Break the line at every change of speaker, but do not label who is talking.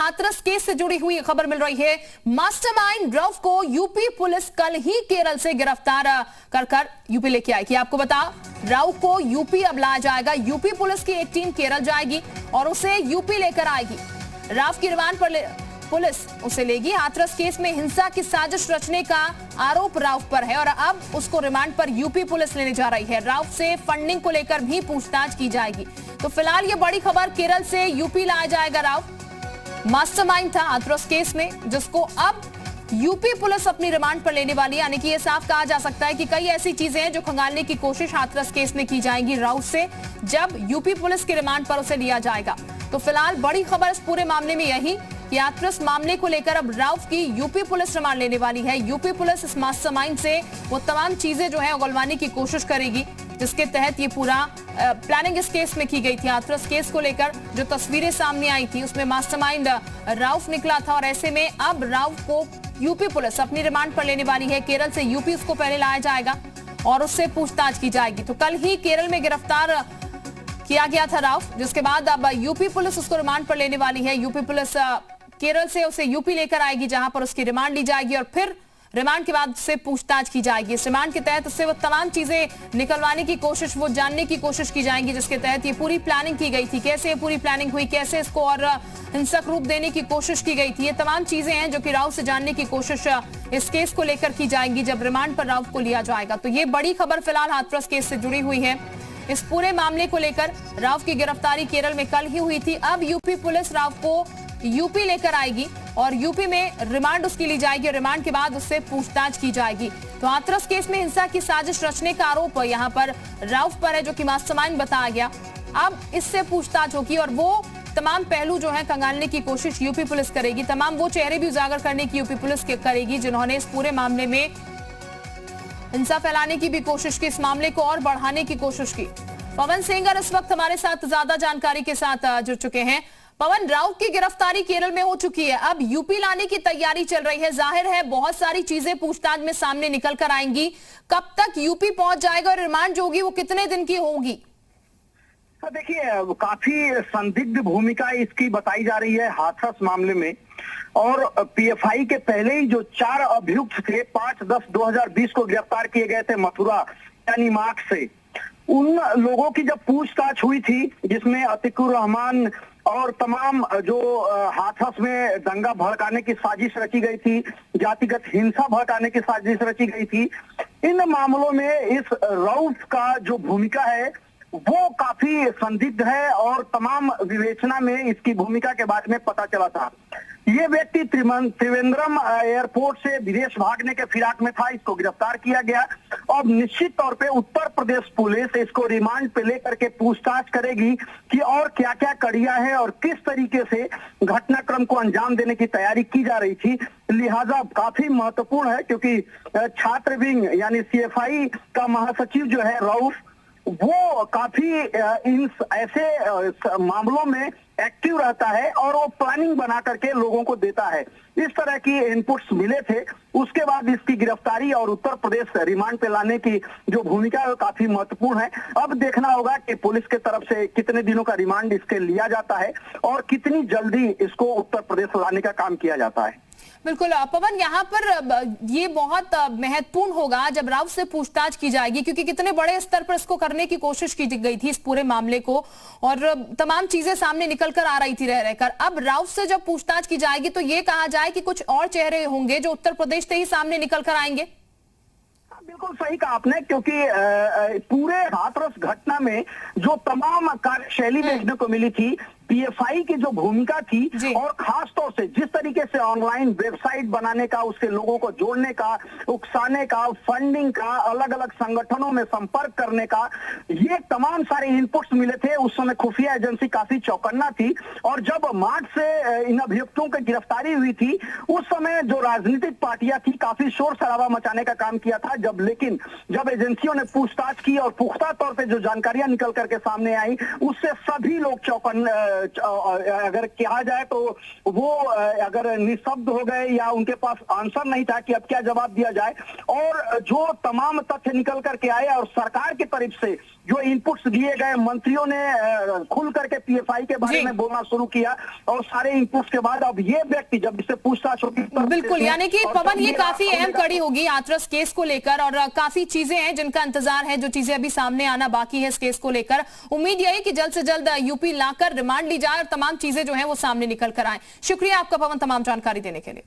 Hathras case से जुड़ी हुई खबर मिल रही है। मास्टरमाइंड रऊफ को यूपी पुलिस कल ही केरल से गिरफ्तार कर यूपी लेके आएगी। आपको बता, रऊफ को यूपी अब लाया जाएगा। यूपी पुलिस की एक टीम केरल जाएगी और उसे यूपी लेकर आएगी। रऊफ की रिमांड पर पुलिस उसे लेगी। हाथरस केस में हिंसा की साजिश रचने का आरोप रऊफ पर है और अब उसको रिमांड पर यूपी पुलिस लेने जा रही है। रऊफ से फंडिंग को लेकर भी पूछताछ की जाएगी। तो फिलहाल ये बड़ी खबर, केरल से यूपी लाया जाएगा रऊफ। मास्टरमाइंड था हाथरस केस में, जिसको अब यूपी पुलिस अपनी रिमांड पर लेने वाली है। यानी कि ये साफ कहा जा सकता है कि कई ऐसी चीजें हैं जो खंगालने की कोशिश हाथरस केस में की जाएंगी रऊफ से, जब यूपी पुलिस की रिमांड पर उसे लिया जाएगा। तो फिलहाल बड़ी खबर इस पूरे मामले में यही कि हाथरस मामले को लेकर अब रऊफ की यूपी पुलिस रिमांड लेने वाली है। यूपी पुलिस इस मास्टरमाइंड से वो तमाम चीजें जो है उगलवाने की कोशिश करेगी, जिसके तहत ये पूरा प्लानिंग इस केस में की गई थी। हाथरस केस को लेकर जो तस्वीरें सामने आई थी उसमें मास्टरमाइंड रऊफ निकला था और ऐसे में अब रऊफ को यूपी पुलिस अपनी रिमांड पर लेने वाली है। केरल से यूपी उसको पहले लाया जाएगा और उससे पूछताछ की जाएगी। तो कल ही केरल में गिरफ्तार किया गया था रऊफ, जिसके बाद अब यूपी पुलिस उसको रिमांड पर लेने वाली है। यूपी पुलिस केरल से उसे यूपी लेकर आएगी, जहां पर उसकी रिमांड ली जाएगी और फिर रिमांड के बाद उससे पूछताछ की जाएगी। इस रिमांड के तहत उससे वो तमाम चीजें निकलवाने की कोशिश, वो जानने की कोशिश की जाएंगी, जिसके तहत ये पूरी प्लानिंग की गई थी। कैसे ये पूरी प्लानिंग हुई, कैसे इसको और हिंसक रूप देने की कोशिश की गई थी, ये तमाम चीजें हैं जो कि रऊफ से जानने की कोशिश इस केस को लेकर की जाएंगी जब रिमांड पर रऊफ को लिया जाएगा। तो ये बड़ी खबर फिलहाल हाथरस केस से जुड़ी हुई है। इस पूरे मामले को लेकर रऊफ की गिरफ्तारी केरल में कल ही हुई थी। अब यूपी पुलिस रऊफ को यूपी लेकर आएगी और यूपी में रिमांड उसकी ली जाएगी और रिमांड के बाद उससे पूछताछ की जाएगी। तो हाथरस केस में हिंसा की साजिश रचने का आरोप यहाँ पर रऊफ पर है, जो कि मास्टरमाइंड बताया गया। अब इससे पूछताछ होगी और वो तमाम पहलू जो है खंगालने की कोशिश यूपी पुलिस करेगी। तमाम वो चेहरे भी उजागर करने की यूपी पुलिस करेगी जिन्होंने इस पूरे मामले में हिंसा फैलाने की भी कोशिश की, इस मामले को और बढ़ाने की कोशिश की। पवन सेंगर इस वक्त हमारे साथ ज्यादा जानकारी के साथ जुड़ चुके हैं। पवन, रऊफ की गिरफ्तारी केरल में हो चुकी है, अब यूपी लाने की तैयारी चल रही है। जाहिर है बहुत सारी चीजें पूछताछ में सामने निकल कर आएंगी। कब तक यूपी पहुंच जाएगा और रिमांड जो होगी वो कितने दिन की होगी?
देखिए, काफी संदिग्ध भूमिका इसकी बताई जा रही है हाथरस मामले में। और पीएफआई के पहले ही जो 4 अभियुक्त थे 5/10/2020 को गिरफ्तार किए गए थे मथुरा यानी मार्ग से, उन लोगों की जब पूछताछ हुई थी, जिसमें अतिकुर रहमान और तमाम जो हाथरस में दंगा भड़काने की साजिश रची गई थी, जातिगत हिंसा भड़काने की साजिश रची गई थी, इन मामलों में इस रऊफ का जो भूमिका है वो काफी संदिग्ध है और तमाम विवेचना में इसकी भूमिका के बारे में पता चला था। ये व्यक्ति त्रिवेंद्रम एयरपोर्ट से विदेश भागने के फिराक में था, इसको गिरफ्तार किया गया और निश्चित तौर पे उत्तर प्रदेश पुलिस इसको रिमांड पे लेकर के पूछताछ करेगी कि और क्या क्या कड़ियां है और किस तरीके से घटनाक्रम को अंजाम देने की तैयारी की जा रही थी। लिहाजा काफी महत्वपूर्ण है, क्योंकि छात्र विंग यानी सीएफआई का महासचिव जो है रऊफ, वो काफी इन ऐसे मामलों में एक्टिव रहता है और वो प्लानिंग बना करके लोगों को देता है। इस तरह की इनपुट्स मिले थे, उसके बाद इसकी गिरफ्तारी और उत्तर प्रदेश रिमांड पे लाने की जो भूमिका है वो काफी महत्वपूर्ण है। अब देखना होगा कि पुलिस के तरफ से कितने दिनों का रिमांड इसके लिया जाता है और कितनी जल्दी इसको उत्तर प्रदेश लाने का काम किया जाता है।
बिल्कुल पवन, यहाँ पर ये बहुत महत्वपूर्ण होगा जब रऊफ से पूछताछ की जाएगी, क्योंकि कितने बड़े स्तर पर इसको करने की कोशिश की गई थी इस पूरे मामले को और तमाम चीजें सामने निकल कर आ रही थी रह रहकर। अब रऊफ से जब पूछताछ की जाएगी तो ये कहा जाए कि कुछ और चेहरे होंगे जो उत्तर प्रदेश से ही सामने निकल कर आएंगे।
बिल्कुल सही कहा आपने, क्योंकि पूरे हाथरस घटना में जो तमाम कार्यशैली देखने को मिली थी, पीएफआई की जो भूमिका थी और खास तौर से जिस तरीके से ऑनलाइन वेबसाइट बनाने का, उसके लोगों को जोड़ने का, उकसाने का, फंडिंग का, अलग अलग संगठनों में संपर्क करने का, ये तमाम सारे इनपुट्स मिले थे। उस समय खुफिया एजेंसी काफी चौकन्ना थी और जब मार्च से इन अभियुक्तों की गिरफ्तारी हुई थी, उस समय जो राजनीतिक पार्टियां थी काफी शोर शराबा मचाने का काम किया था। लेकिन जब एजेंसियों ने पूछताछ की और पुख्ता तौर पे जो जानकारियां निकल करके सामने आई, उससे सभी लोग अगर कहा जाए तो वो अगर निशब्द हो गए या उनके पास आंसर नहीं था कि अब क्या जवाब दिया जाए। और जो तमाम तथ्य निकल करके आए और सरकार की तरफ से जो इनपुट्स दिए गए, मंत्रियों ने खुल करके पीएफआई के बारे में बोलना शुरू किया और सारे इनपुट्स के बाद अब ये व्यक्ति जब इससे पूछताछ होगी
बिल्कुल, यानी कि पवन ये काफी अहम कड़ी होगी हाथरस केस को लेकर और काफी चीजें हैं जिनका इंतजार है, जो चीजें अभी सामने आना बाकी है इस केस को लेकर। उम्मीद यही कि जल्द से जल्द यूपी लाकर रिमांड ली जाए और तमाम चीजें जो है वो सामने निकल कर आए। शुक्रिया आपका पवन तमाम जानकारी देने के लिए।